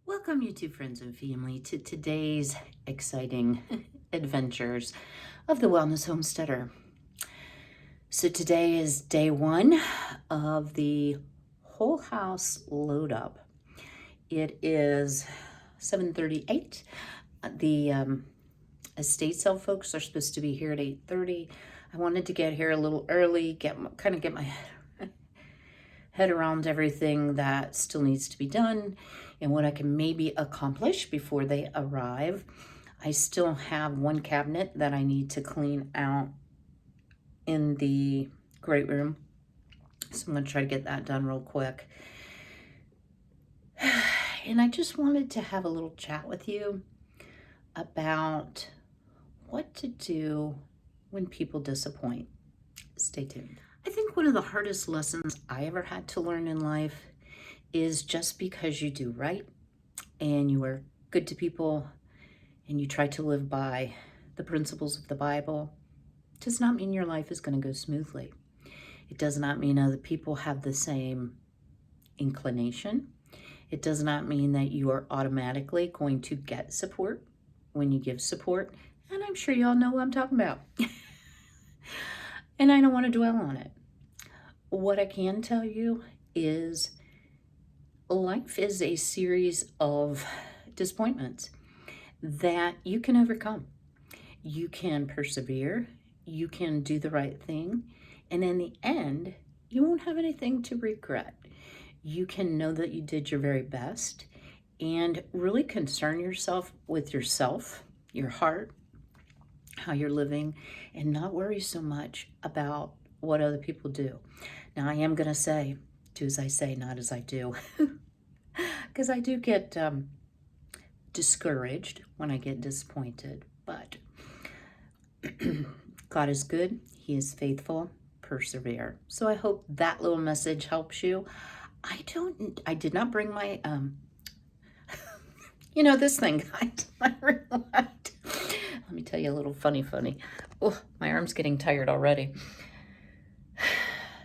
Welcome, YouTube friends and family, to today's exciting adventures of the Wellness Homesteader. So today is day one of the whole house load up. It is 7:38. The estate sale folks are supposed to be here at 8:30. I wanted to get here a little early, get my head around everything that still needs to be done and what I can maybe accomplish before they arrive. I still have one cabinet that I need to clean out in the great room. So I'm going to try to get that done real quick. And I just wanted to have a little chat with you about what to do when people disappoint. Stay tuned. I think one of the hardest lessons I ever had to learn in life is just because you do right and you are good to people and you try to live by the principles of the Bible does not mean your life is going to go smoothly. It does not mean other people have the same inclination. It does not mean that you are automatically going to get support when you give support. And I'm sure you all know what I'm talking about. And I don't want to dwell on it. What I can tell you is life is a series of disappointments that you can overcome. You can persevere. You can do the right thing. And in the end, you won't have anything to regret. You can know that you did your very best and really concern yourself with yourself, your heart, how you're living, and not worry so much about what other people do. Now, I am going to say, do as I say, not as I do, because I do get discouraged when I get disappointed, but God is good. He is faithful. Persevere. So I hope that little message helps you. I did not bring my, this thing, guys. Let me tell you a little funny. Oh, my arm's getting tired already.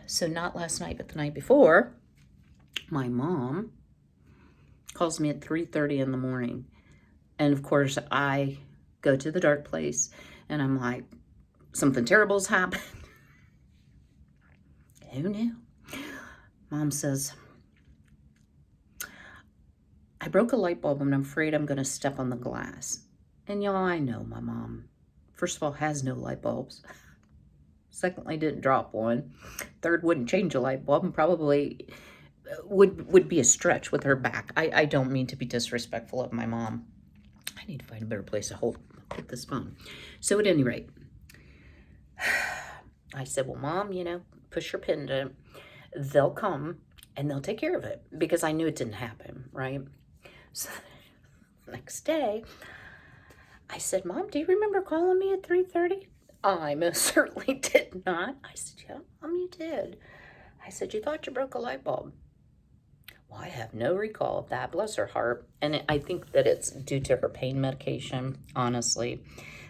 So not last night, but the night before, my mom calls me at 3:30 in the morning. And of course, I go to the dark place and I'm like, something terrible's happened. Who knew? Mom says, I broke a light bulb and I'm afraid I'm going to step on the glass. And y'all, I know my mom, first of all, has no light bulbs. Secondly, didn't drop one. Third, wouldn't change a light bulb and probably would be a stretch with her back. I don't mean to be disrespectful of my mom. I need to find a better place to hold this phone. So at any rate, I said, well, Mom, push your pendant. They'll come and they'll take care of it because I knew it didn't happen, right? So the next day, I said, Mom, do you remember calling me at 3:30? I most certainly did not. I said, yeah, Mom, you did. I said, you thought you broke a light bulb. Well, I have no recall of that, bless her heart. And I think that it's due to her pain medication, honestly.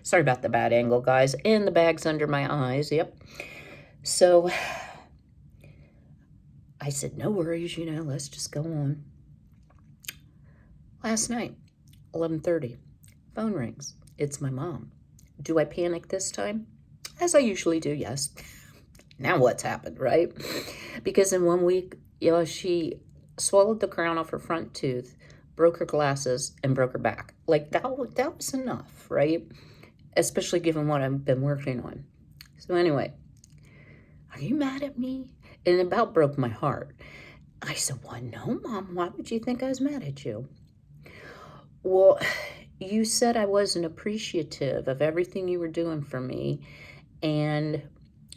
Sorry about the bad angle, guys. And the bags under my eyes, yep. So I said, no worries, let's just go on. Last night, 11:30, phone rings. It's my mom. Do I panic this time? As I usually do, yes. Now what's happened, right? Because in 1 week, she swallowed the crown off her front tooth, broke her glasses, and broke her back. Like, that was enough, right? Especially given what I've been working on. So anyway, are you mad at me? And it about broke my heart. I said, well, no, Mom. Why would you think I was mad at you? Well, you said I wasn't appreciative of everything you were doing for me and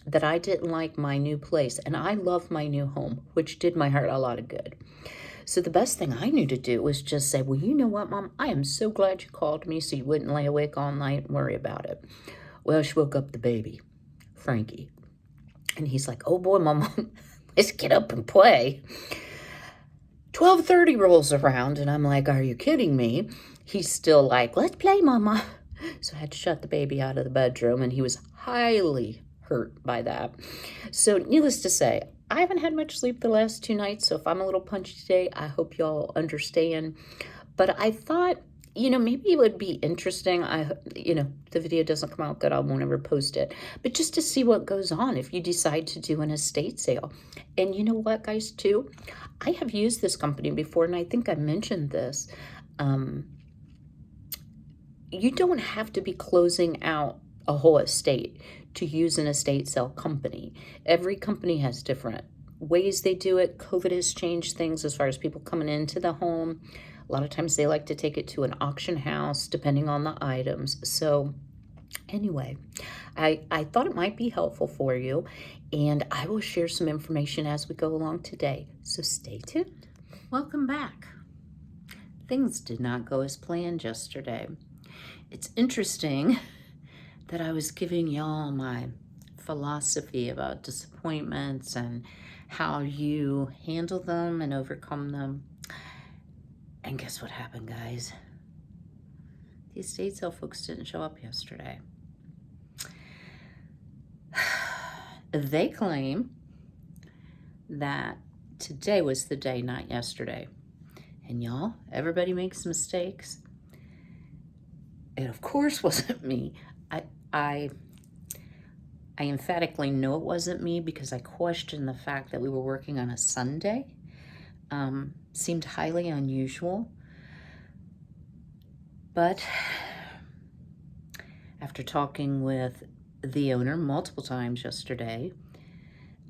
that I didn't like my new place. And I love my new home, which did my heart a lot of good. So the best thing I knew to do was just say, well, you know what, Mom? I am so glad you called me so you wouldn't lay awake all night and worry about it. Well, she woke up the baby, Frankie. And he's like, oh, boy, Mom, let's get up and play. 12:30 rolls around, and I'm like, are you kidding me? He's still like, let's play, Mama. So I had to shut the baby out of the bedroom, and he was highly hurt by that. So needless to say, I haven't had much sleep the last 2 nights, so if I'm a little punchy today, I hope y'all understand. But I thought, maybe it would be interesting. The video doesn't come out good, I won't ever post it. But just to see what goes on if you decide to do an estate sale. And you know what, guys, too? I have used this company before, and I think I mentioned this. You don't have to be closing out a whole estate to use an estate sale company. Every company has different ways they do it. COVID has changed things as far as people coming into the home. A lot of times they like to take it to an auction house, depending on the items. So anyway, I thought it might be helpful for you, and I will share some information as we go along today. So stay tuned. Welcome back. Things did not go as planned yesterday. It's interesting that I was giving y'all my philosophy about disappointments and how you handle them and overcome them. And guess what happened, guys? The estate sale folks didn't show up yesterday. They claim that today was the day, not yesterday. And y'all, everybody makes mistakes. It of course wasn't me. I emphatically know it wasn't me because I questioned the fact that we were working on a Sunday. Seemed highly unusual. But after talking with the owner multiple times yesterday,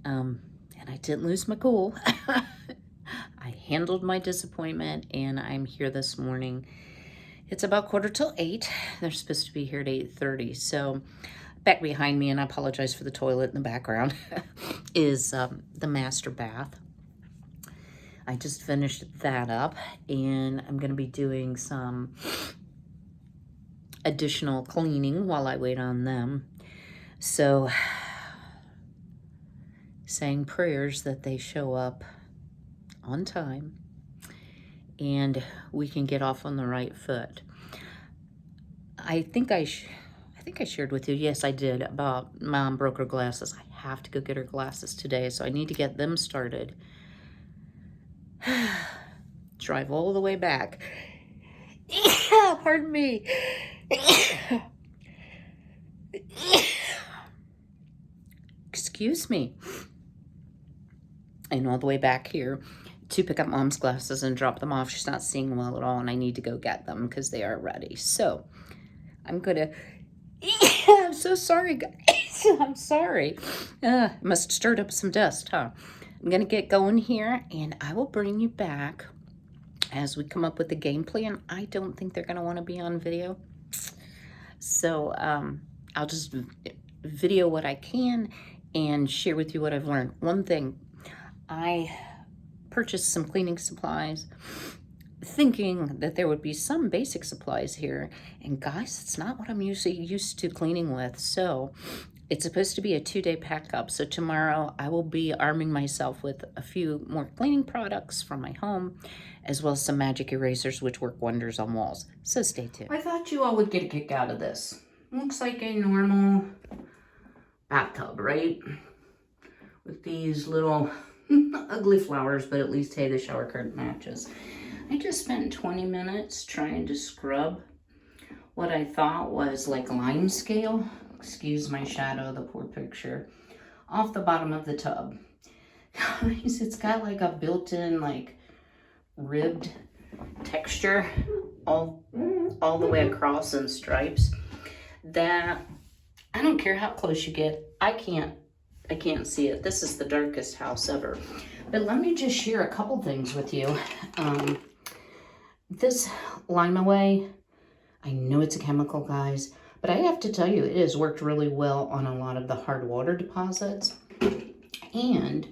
and I didn't lose my cool, I handled my disappointment, and I'm here this morning. It's about 7:45. They're supposed to be here at 8:30. So back behind me, and I apologize for the toilet in the background, is the master bath. I just finished that up, and I'm going to be doing some additional cleaning while I wait on them. So saying prayers that they show up on time and we can get off on the right foot. I think I shared with you, yes I did, about Mom broke her glasses. I have to go get her glasses today, so I need to get them started. Drive all the way back. Pardon me. Excuse me. And all the way back here to pick up Mom's glasses and drop them off. She's not seeing well at all, and I need to go get them because they are ready. So I'm gonna, I'm so sorry, guys. I'm sorry. Must have stirred up some dust, huh? I'm gonna get going here, and I will bring you back as we come up with the game plan. I don't think they're gonna want to be on video. So I'll just video what I can and share with you what I've learned. One thing, I purchased some cleaning supplies thinking that there would be some basic supplies here, and guys, it's not what I'm usually used to cleaning with. So it's supposed to be a 2-day pack up. So tomorrow I will be arming myself with a few more cleaning products from my home, as well as some magic erasers, which work wonders on walls. So stay tuned. I thought you all would get a kick out of this. Looks like a normal bathtub, right? With these little ugly flowers, but at least, hey, the shower curtain matches. I just spent 20 minutes trying to scrub what I thought was like lime scale, excuse my shadow, the poor picture, off the bottom of the tub. Guys, it's got like a built-in like ribbed texture all the way across in stripes that I don't care how close you get, I can't see it. This is the darkest house ever. But let me just share a couple things with you. This Lime Away, I know it's a chemical, guys, but I have to tell you, it has worked really well on a lot of the hard water deposits. And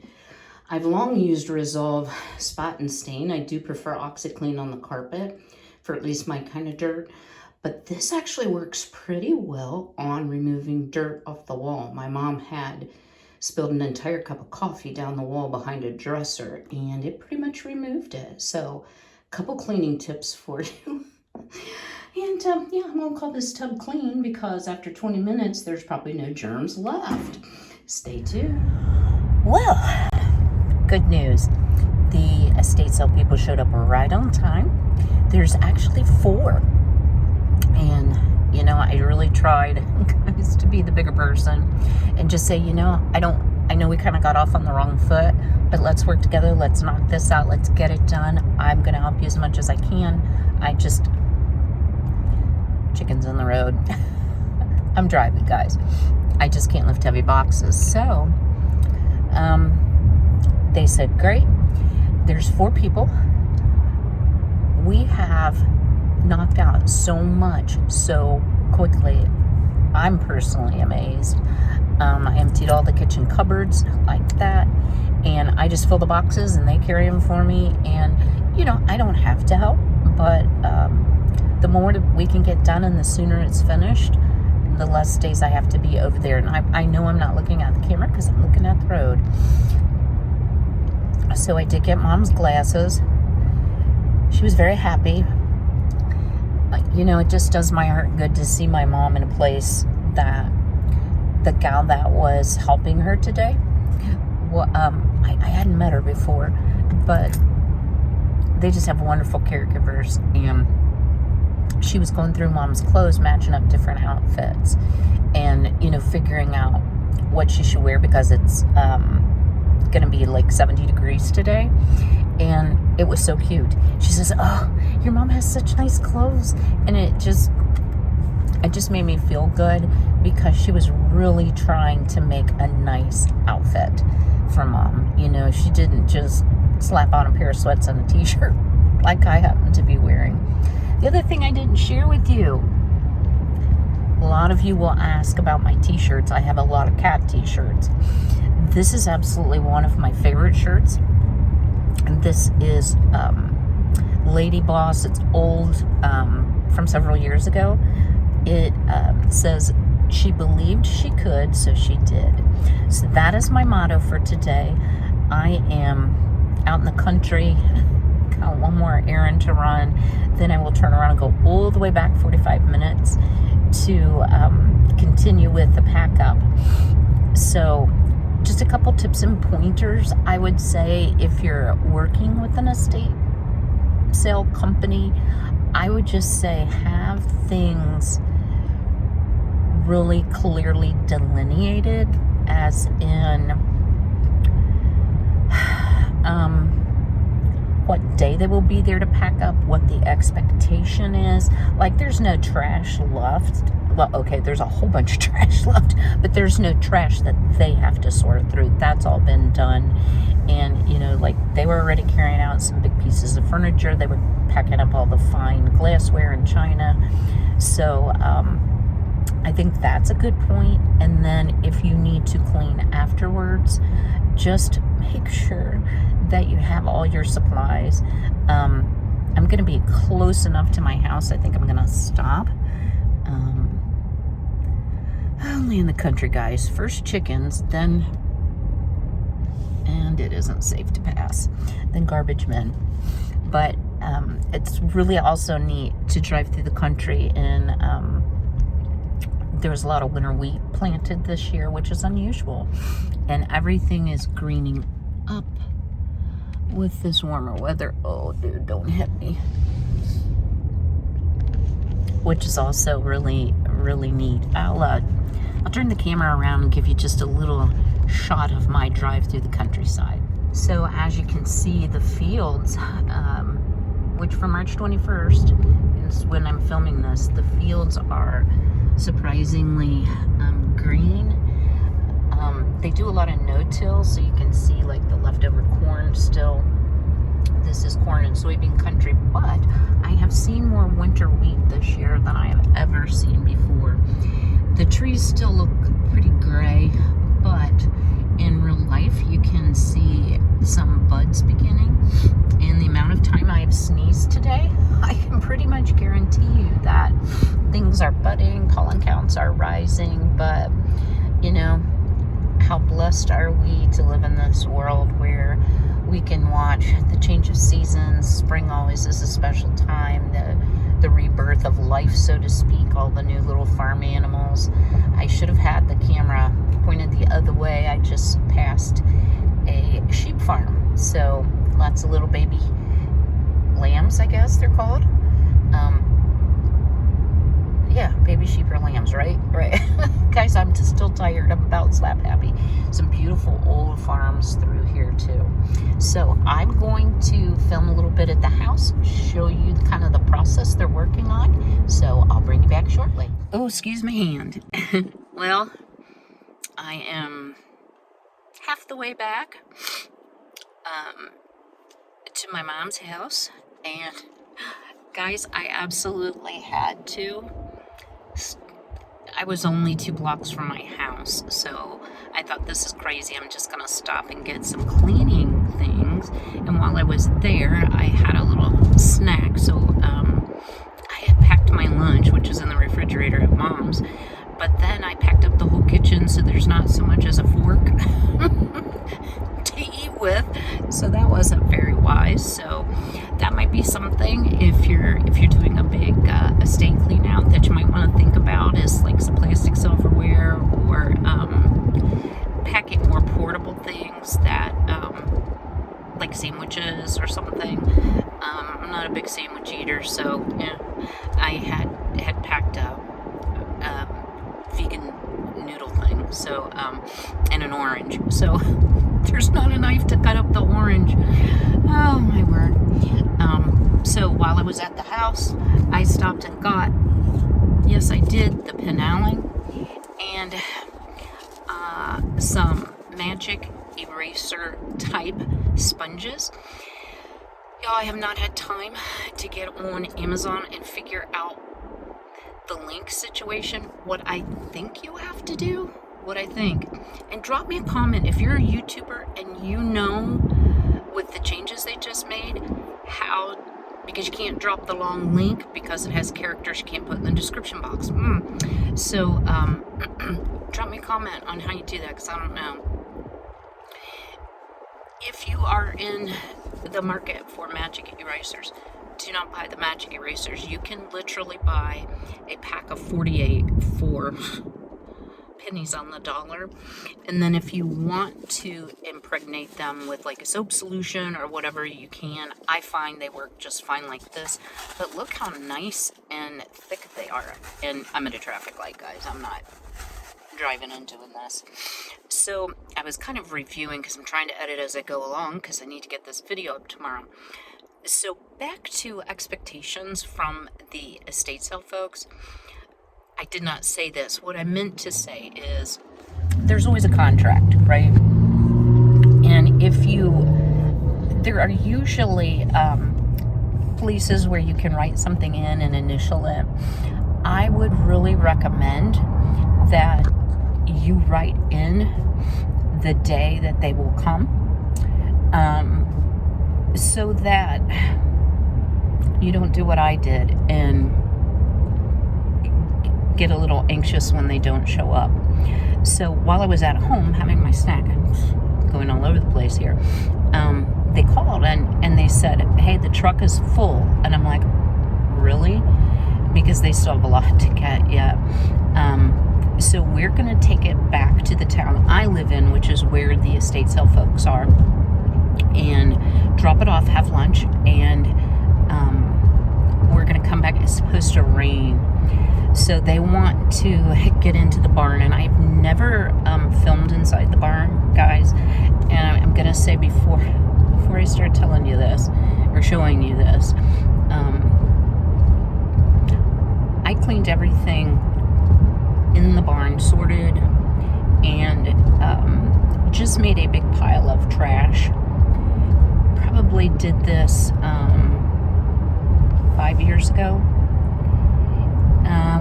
I've long used Resolve Spot and Stain. I do prefer OxiClean on the carpet for at least my kind of dirt. But this actually works pretty well on removing dirt off the wall. My mom had spilled an entire cup of coffee down the wall behind a dresser, and it pretty much removed it. So a couple cleaning tips for you. And yeah, I'm gonna call this tub clean because after 20 minutes, there's probably no germs left. Stay tuned. Well, good news. The estate sale people showed up right on time. There's actually 4. And, you know, I really tried, guys, to be the bigger person and just say, you know, I know we kind of got off on the wrong foot, but let's work together. Let's knock this out. Let's get it done. I'm going to help you as much as I can. Chickens on the road. I'm driving, guys. I just can't lift heavy boxes. So, they said, great. There's 4 people. We have knocked out so much so quickly. I'm personally amazed. I emptied all the kitchen cupboards like that, and I just fill the boxes and they carry them for me. And, you know, I don't have to help, but the more we can get done and the sooner it's finished, the less days I have to be over there. And I know I'm not looking at the camera because I'm looking at the road. So I did get Mom's glasses. She was very happy. You know, it just does my heart good to see my mom in a place that the gal that was helping her today, well, I hadn't met her before, but they just have wonderful caregivers. And she was going through Mom's clothes, matching up different outfits, and, you know, figuring out what she should wear because it's going to be like 70 degrees today. And it was so cute. She says, oh, your mom has such nice clothes. And it just made me feel good because she was really trying to make a nice outfit for Mom. You know, she didn't just slap on a pair of sweats and a t-shirt like I happen to be wearing. The other thing I didn't share with you, a lot of you will ask about my t-shirts. I have a lot of cat t-shirts. This is absolutely one of my favorite shirts. And this is Lady Boss. It's old, from several years ago. It says, she believed she could, so she did. So that is my motto for today. I am out in the country, got one more errand to run, then I will turn around and go all the way back 45 minutes to continue with the pack up. So just a couple tips and pointers. I would say if you're working with an estate sale company, I would just say have things really clearly delineated, as in what day they will be there to pack up, what the expectation is. Like, there's no trash left. Well, okay, there's a whole bunch of trash left, but there's no trash that they have to sort through. That's all been done. And, you know, like, they were already carrying out some big pieces of furniture. They were packing up all the fine glassware and china. So, I think that's a good point. And then if you need to clean afterwards, just make sure that you have all your supplies. I'm going to be close enough to my house. I think I'm going to stop. Only in the country, guys. First chickens, then, and it isn't safe to pass, then garbage men. But it's really also neat to drive through the country, and there was a lot of winter wheat planted this year, which is unusual, and everything is greening up with this warmer weather. Oh, dude, don't hit me. Which is also really, really neat. I'll turn the camera around and give you just a little shot of my drive through the countryside. So as you can see, the fields, which for March 21st is when I'm filming this, the fields are surprisingly green. They do a lot of no-till, so you can see like the leftover corn still. This is corn and soybean country, but I have seen more winter wheat this year than I have ever seen before. The trees still look pretty gray, but in real life you can see some buds beginning. And the amount of time I have sneezed today, I can pretty much guarantee you that things are budding, pollen counts are rising. But, you know, how blessed are we to live in this world where we can watch the change of seasons. Spring always is a special time, the rebirth of life, so to speak, all the new little farm animals. I should have had the camera pointed the other way. I just passed a sheep farm. So Lots of little baby lambs, I guess they're called. Yeah, baby sheep or lambs, right? Right. Guys, I'm still tired. I'm about slap happy. Some beautiful old farms through here too. So I'm going to film a little bit at the house, show you kind of the process they're working on. So I'll bring you back shortly. Oh, excuse my hand. Well, I am half the way back to my mom's house, and guys, I absolutely had to. I was only 2 blocks from my house, so I thought, this is crazy. I'm just gonna stop and get some cleaning things. And while I was there, I had a little snack. So I had packed my lunch, which is in the refrigerator at Mom's, but then I packed up the whole kitchen, so there's not so much as a fork to eat with. So that wasn't very wise. So that might be something if you're doing a big estate clean out that you might want to think about, is like some plastic silverware, or packing more portable things that like sandwiches or something. I'm not a big sandwich eater, so yeah, I had packed a vegan noodle thing, so and an orange. So there's not a knife to cut up the orange. Oh my word. So while I was at the house, I stopped and got, yes I did, the finalizing and some magic eraser type sponges. Y'all, I have not had time to get on Amazon and figure out the link situation, what I think you have to do, what I think. And drop me a comment if you're a YouTuber and you know, with the changes they just made, how, because you can't drop the long link because it has characters you can't put in the description box. So drop me a comment on how you do that, because I don't know. If you are in the market for magic erasers, do not buy the magic erasers. You can literally buy a pack of 48 for pennies on the dollar. And then if you want to impregnate them with like a soap solution or whatever, you can. I find they work just fine like this. But look how nice and thick they are. And I'm at a traffic light, guys. I'm not driving and doing this. So I was kind of reviewing, because I'm trying to edit as I go along, because I need to get this video up tomorrow. So back to expectations from the estate sale folks. I did not say this. What I meant to say is there's always a contract, right? And there are usually places where you can write something in and initial it. I would really recommend that you write in the day that they will come, so that you don't do what I did and get a little anxious when they don't show up. So while I was at home having my snack, going all over the place here, they called and they said, hey, the truck is full. And I'm like, really? Because they still have a lot to get yet. So we're going to take it back to the town I live in, which is where the estate sale folks are, and drop it off, have lunch, and we're going to come back. It's supposed to rain. So they want to get into the barn, and I've never filmed inside the barn, guys. And I'm going to say before I start telling you this, or showing you this, I cleaned everything in the barn, sorted, and just made a big pile of trash. Probably did this 5 years ago,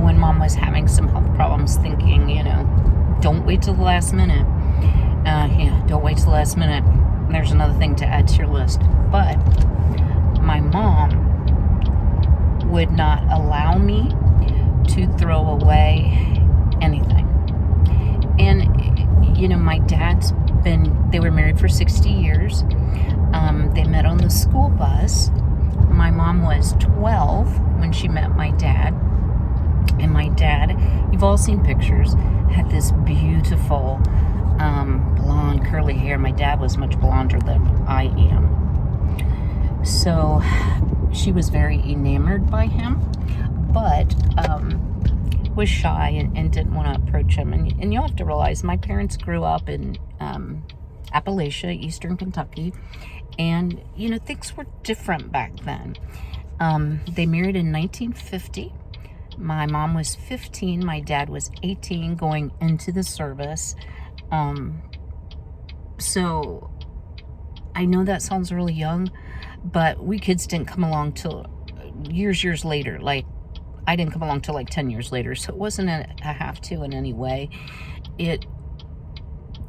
when Mom was having some health problems, thinking, don't wait till the last minute. Don't wait till the last minute. There's another thing to add to your list. But my mom would not allow me to throw away anything. And, my dad's they were married for 60 years. They met on the school bus. My mom was 12 when she met my dad. And my dad, you've all seen pictures, had this beautiful blonde curly hair. My dad was much blonder than I am. So she was very enamored by him, but was shy and didn't want to approach him. And you have to realize my parents grew up in Appalachia, Eastern Kentucky, and things were different back then. They married in 1950. My mom was 15, my dad was 18, going into the service. So I know that sounds really young, but we kids didn't come along till years later. Like, I didn't come along till like 10 years later, so it wasn't a have to in any way. It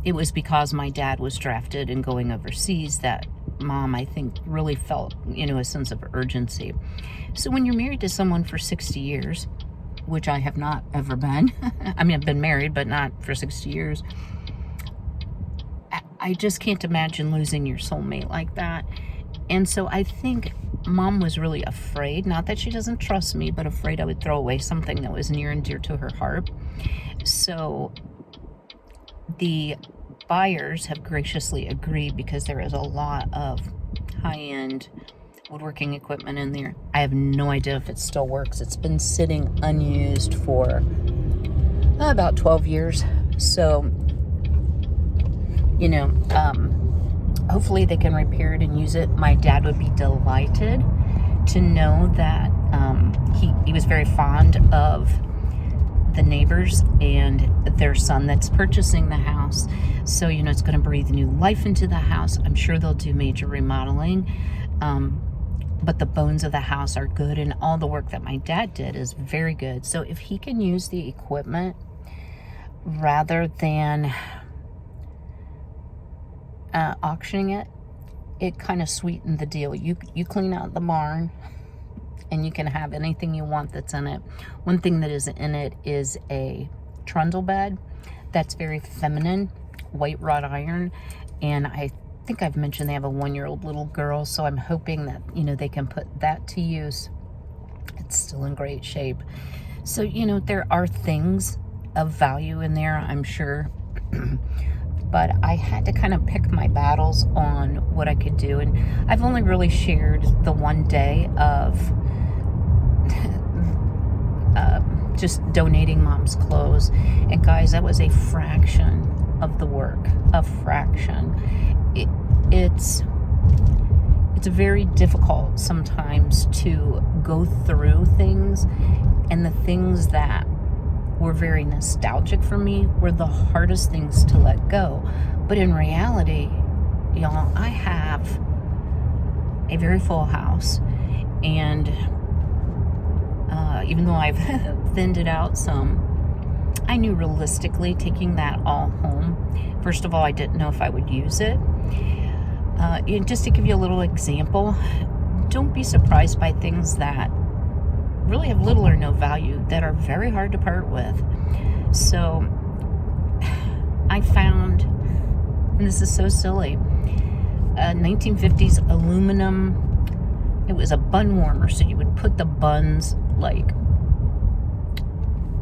was because my dad was drafted and going overseas that Mom, I think, really felt, a sense of urgency. So when you're married to someone for 60 years, which I have not ever been, I mean, I've been married, but not for 60 years, I just can't imagine losing your soulmate like that. And so I think Mom was really afraid, not that she doesn't trust me, but afraid I would throw away something that was near and dear to her heart. So the buyers have graciously agreed, because there is a lot of high-end woodworking equipment in there. I have no idea if it still works. It's been sitting unused for about 12 years. So, hopefully they can repair it and use it. My dad would be delighted to know that he was very fond of the neighbors and their son that's purchasing the house. So, it's going to breathe new life into the house. I'm sure they'll do major remodeling. But the bones of the house are good, and all the work that my dad did is very good. So if he can use the equipment rather than auctioning it, it kind of sweetened the deal. You clean out the barn, and you can have anything you want that's in it. One thing that is in it is a trundle bed that's very feminine, white wrought iron, and I think I've mentioned they have a 1-year-old little girl, so I'm hoping that they can put that to use. It's still in great shape. So there are things of value in there, I'm sure. But I had to kind of pick my battles on what I could do, and I've only really shared the one day of just donating Mom's clothes. And guys, that was a fraction of the work, a fraction. It's very difficult sometimes to go through things, and the things that were very nostalgic for me were the hardest things to let go. But in reality, y'all, I have a very full house, and even though I've thinned it out some, I knew realistically taking that all home, first of all, I didn't know if I would use it. And just to give you a little example, don't be surprised by things that really have little or no value that are very hard to part with. So I found, and this is so silly, 1950s aluminum. It was a bun warmer, so you would put the buns, like,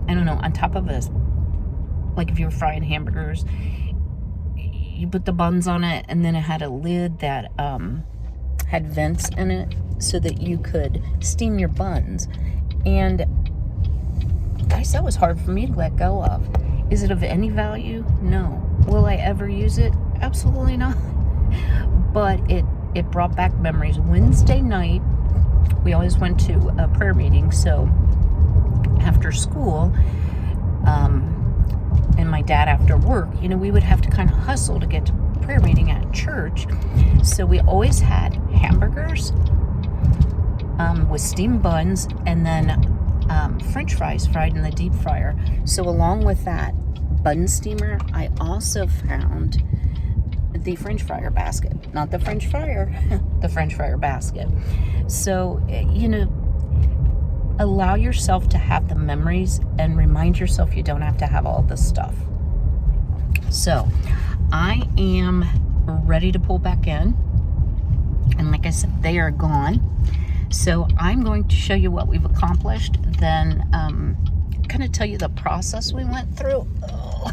I don't know, on top of a, like if you were frying hamburgers, you put the buns on it, and then it had a lid that had vents in it so that you could steam your buns. And guys, that was hard for me to let go of. Is it of any value? No. Will I ever use it? Absolutely not. But it brought back memories. Wednesday night, we always went to a prayer meeting. So after school, and my dad after work, we would have to kind of hustle to get to prayer meeting at church. So we always had hamburgers with steamed buns, and then French fries fried in the deep fryer. So along with that bun steamer, I also found the French fryer basket. Not the French fryer, the French fryer basket. So, allow yourself to have the memories and remind yourself you don't have to have all this stuff. So, I am ready to pull back in. And like I said, they are gone. So I'm going to show you what we've accomplished, then kind of tell you the process we went through. Oh,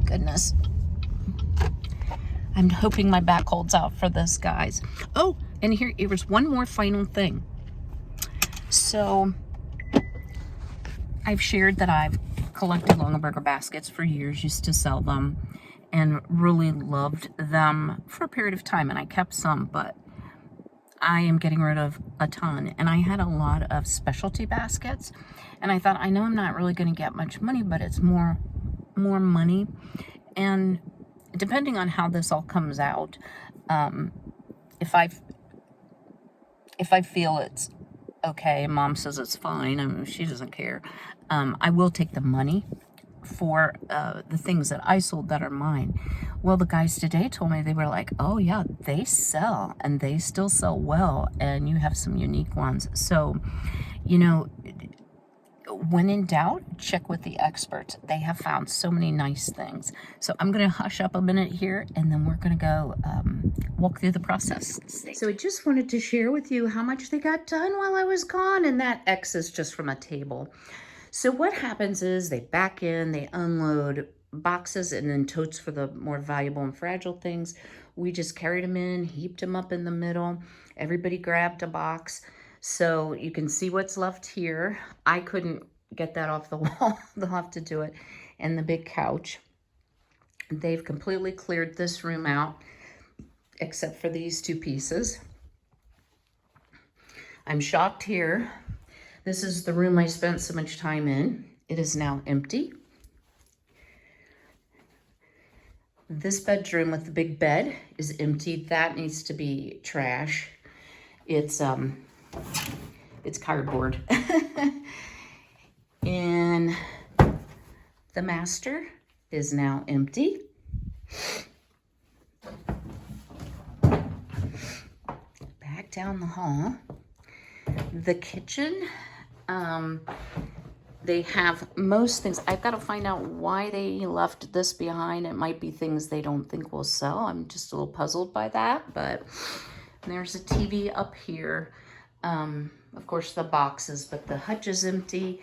goodness. I'm hoping my back holds out for this, guys. Oh, And here's one more final thing. So I've shared that I've collected Longaberger baskets for years, used to sell them, and really loved them for a period of time, and I kept some, but I am getting rid of a ton. And I had a lot of specialty baskets, and I thought, I know I'm not really going to get much money, but it's more money. And depending on how this all comes out, if I feel it's okay, Mom says it's fine, I mean, she doesn't care, I will take the money for the things that I sold that are mine. Well, the guys today told me, they were like, oh yeah, they sell, and they still sell well, and you have some unique ones. So, you know, when in doubt, check with the experts. They have found so many nice things. So I'm going to hush up a minute here, and then we're going to go walk through the process. So I just wanted to share with you how much they got done while I was gone, and that X is just from a table. So what happens is they back in, they unload boxes and then totes for the more valuable and fragile things. We just carried them in, heaped them up in the middle. Everybody grabbed a box. So you can see what's left here. I couldn't get that off the wall. They'll have to do it. And the big couch. They've completely cleared this room out, except for these two pieces. I'm shocked here. This is the room I spent so much time in. It is now empty. This bedroom with the big bed is empty. That needs to be trash. It's cardboard. And the master is now empty. Back down the hall. The kitchen, they have most things. I've got to find out why they left this behind. It might be things they don't think will sell. I'm just a little puzzled by that, but there's a TV up here. Of course, the boxes, but the hutch is empty.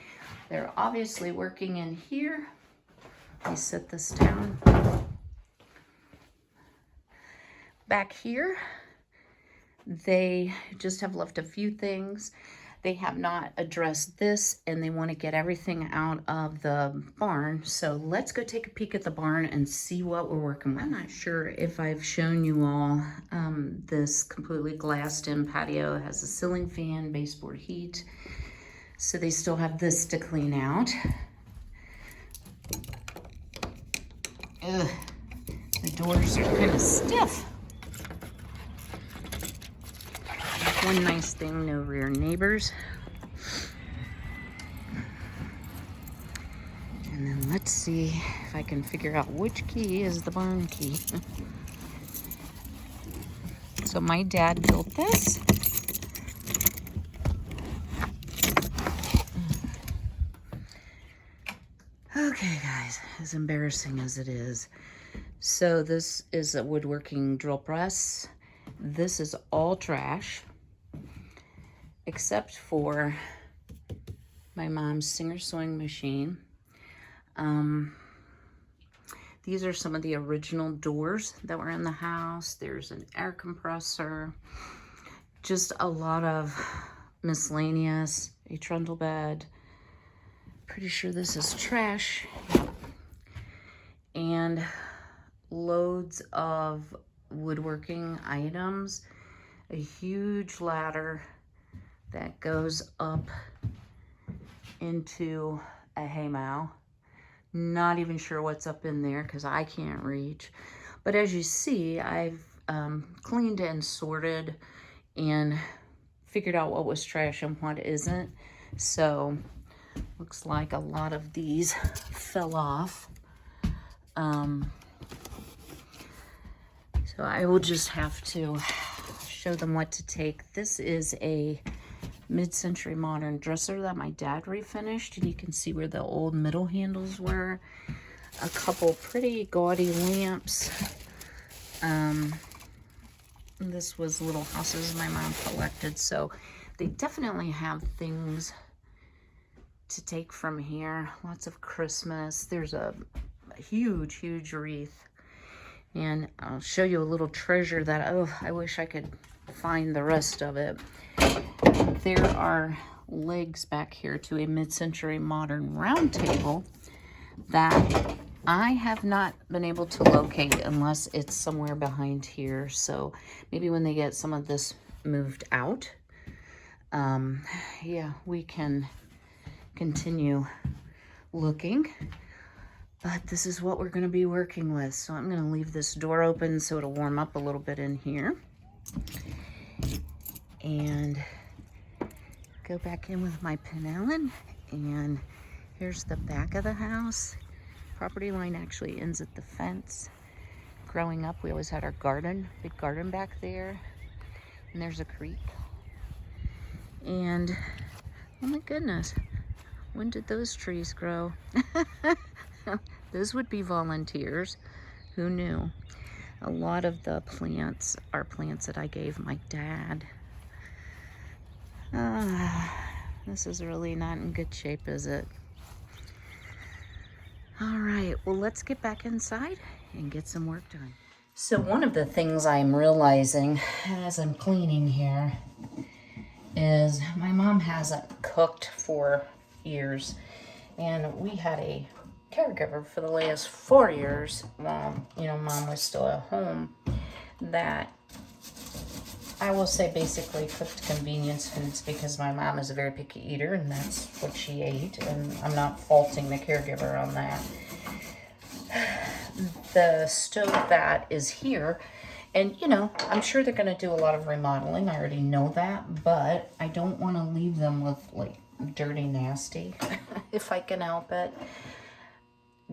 They're obviously working in here. Let me set this down. Back here, they just have left a few things. They have not addressed this, and they want to get everything out of the barn. So let's go take a peek at the barn and see what we're working with. I'm not sure if I've shown you all this completely glassed in patio. It has a ceiling fan, baseboard heat. So they still have this to clean out. Ugh, the doors are kind of stiff. One nice thing, no rear neighbors. And then let's see if I can figure out which key is the barn key. So my dad built this. Okay, guys, as embarrassing as it is. So this is a woodworking drill press. This is all trash, except for my mom's Singer sewing machine. These are some of the original doors that were in the house. There's an air compressor, just a lot of miscellaneous, a trundle bed. Pretty sure this is trash. And loads of woodworking items, a huge ladder that goes up into a haymow. Not even sure what's up in there because I can't reach. But as you see, I've cleaned and sorted and figured out what was trash and what isn't. So looks like a lot of these fell off. So I will just have to show them what to take. This is a mid-century modern dresser that my dad refinished, and you can see where the old middle handles were. A couple pretty gaudy lamps. This was little houses my mom collected, so they definitely have things to take from here. Lots of Christmas. There's a huge wreath, and I'll show you a little treasure that, oh, I wish I could find the rest of it. There are legs back here to a mid-century modern round table that I have not been able to locate unless it's somewhere behind here. So maybe when they get some of this moved out, yeah, we can continue looking. But this is what we're going to be working with. So I'm going to leave this door open so it'll warm up a little bit in here. And go back in with my pin Allen. And here's the back of the house. Property line actually ends at the fence. Growing up, we always had our garden, big garden back there. And there's a creek. And oh my goodness, when did those trees grow? Those would be volunteers. Who knew? A lot of the plants are plants that I gave my dad. This is really not in good shape, is it? All right, well, let's get back inside and get some work done. So one of the things I'm realizing as I'm cleaning here is my mom hasn't cooked for years. And we had a caregiver for the last 4 years, mom was still at home, that I will say basically cooked convenience foods because my mom is a very picky eater and that's what she ate, and I'm not faulting the caregiver on that. The stove that is here, and I'm sure they're going to do a lot of remodeling, I already know that, but I don't want to leave them with like dirty nasty if I can help it.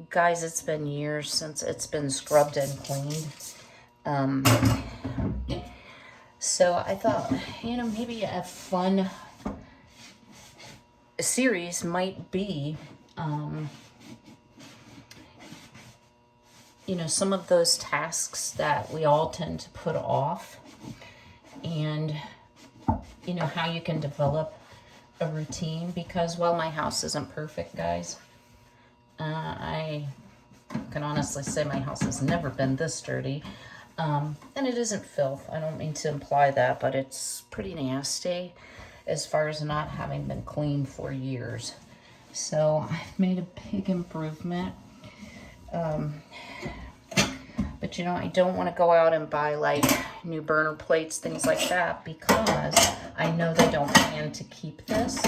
Guys, it's been years since it's been scrubbed and cleaned. So I thought, maybe a fun series might be, some of those tasks that we all tend to put off, and, how you can develop a routine, because while my house isn't perfect, guys, I can honestly say my house has never been this dirty. And it isn't filth. I don't mean to imply that, but it's pretty nasty as far as not having been cleaned for years. So I've made a big improvement. But I don't want to go out and buy like new burner plates, things like that, because I know they don't plan to keep this.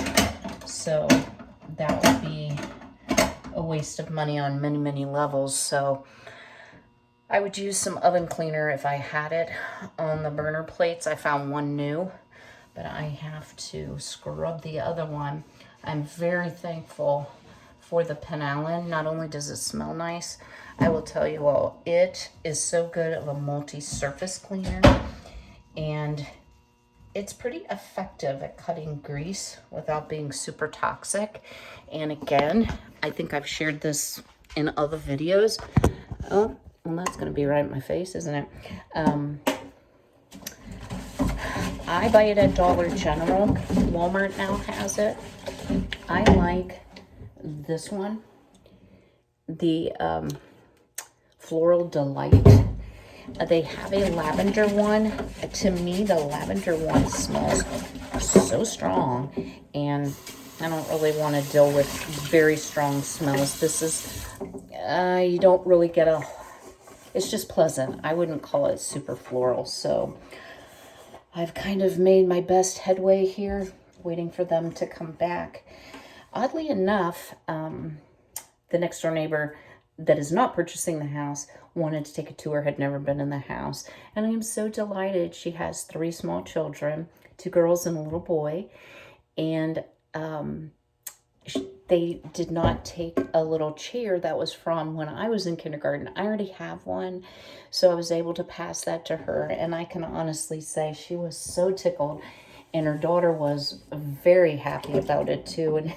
So that would be a waste of money on many, many levels. So I would use some oven cleaner if I had it on the burner plates. I found one new, but I have to scrub the other one. I'm very thankful for the pin Allen. Not only does it smell nice, I will tell you all, it is so good of a multi-surface cleaner, and it's pretty effective at cutting grease without being super toxic. And again, I think I've shared this in other videos. Oh, well, that's going to be right in my face, isn't it? I buy it at Dollar General. Walmart now has it. I like this one, the Floral Delight. They have a lavender one. To me, the lavender one smells so strong, and I don't really want to deal with very strong smells. This is, you don't really get it's just pleasant. I wouldn't call it super floral. So I've kind of made my best headway here, waiting for them to come back. Oddly enough, the next door neighbor that is not purchasing the house wanted to take a tour, had never been in the house. And I am so delighted. She has 3 small children, 2 girls and a little boy. And they did not take a little chair that was from when I was in kindergarten. I already have one, so I was able to pass that to her. And I can honestly say she was so tickled. And her daughter was very happy about it too, and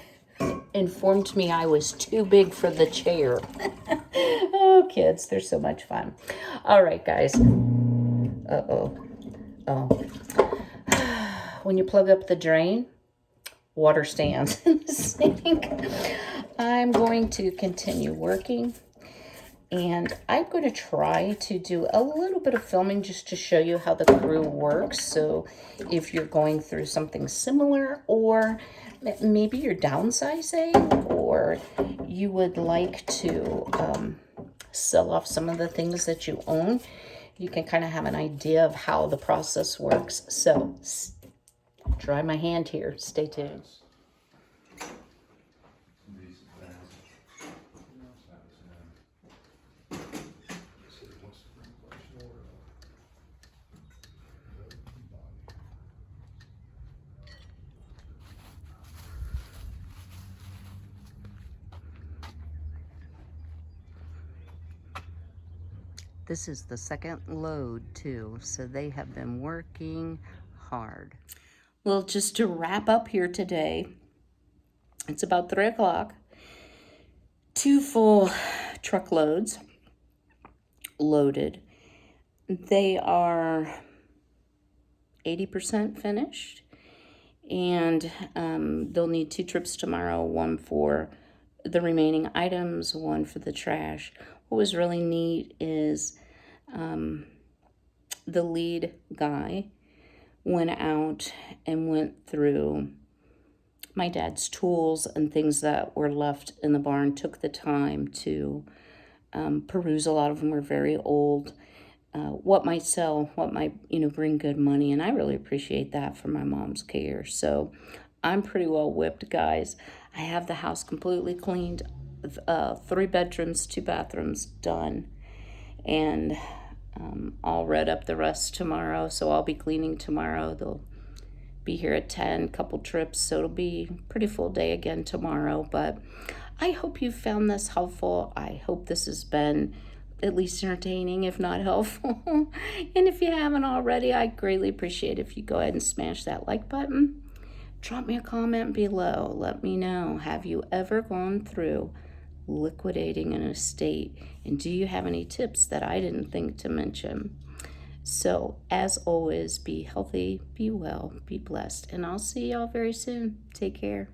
informed me I was too big for the chair. Oh, kids, they're so much fun. All right, guys. Uh-oh. Oh. When you plug up the drain, water stands in the sink. I'm going to continue working. And I'm going to try to do a little bit of filming just to show you how the crew works. So if you're going through something similar, or maybe you're downsizing, or you would like to sell off some of the things that you own, you can kind of have an idea of how the process works. So try my hand here. Stay tuned. This is the second load too, so they have been working hard. Well, just to wrap up here today, it's about 3 o'clock. 2 full truckloads loaded. They are 80% finished, and they'll need 2 trips tomorrow, one for the remaining items, one for the trash. What was really neat is the lead guy went out and went through my dad's tools and things that were left in the barn, took the time to peruse. A lot of them were very old. What might sell, what might, bring good money. And I really appreciate that for my mom's care. So I'm pretty well whipped, guys. I have the house completely cleaned, 3 bedrooms, 2 bathrooms done. And I'll red up the rest tomorrow. So I'll be cleaning tomorrow. They'll be here at 10, couple trips. So it'll be a pretty full day again tomorrow. But I hope you found this helpful. I hope this has been at least entertaining, if not helpful. And if you haven't already, I greatly appreciate if you go ahead and smash that like button. Drop me a comment below. Let me know, have you ever gone through liquidating an estate? And do you have any tips that I didn't think to mention? So, as always, be healthy, be well, be blessed, and I'll see y'all very soon. Take care.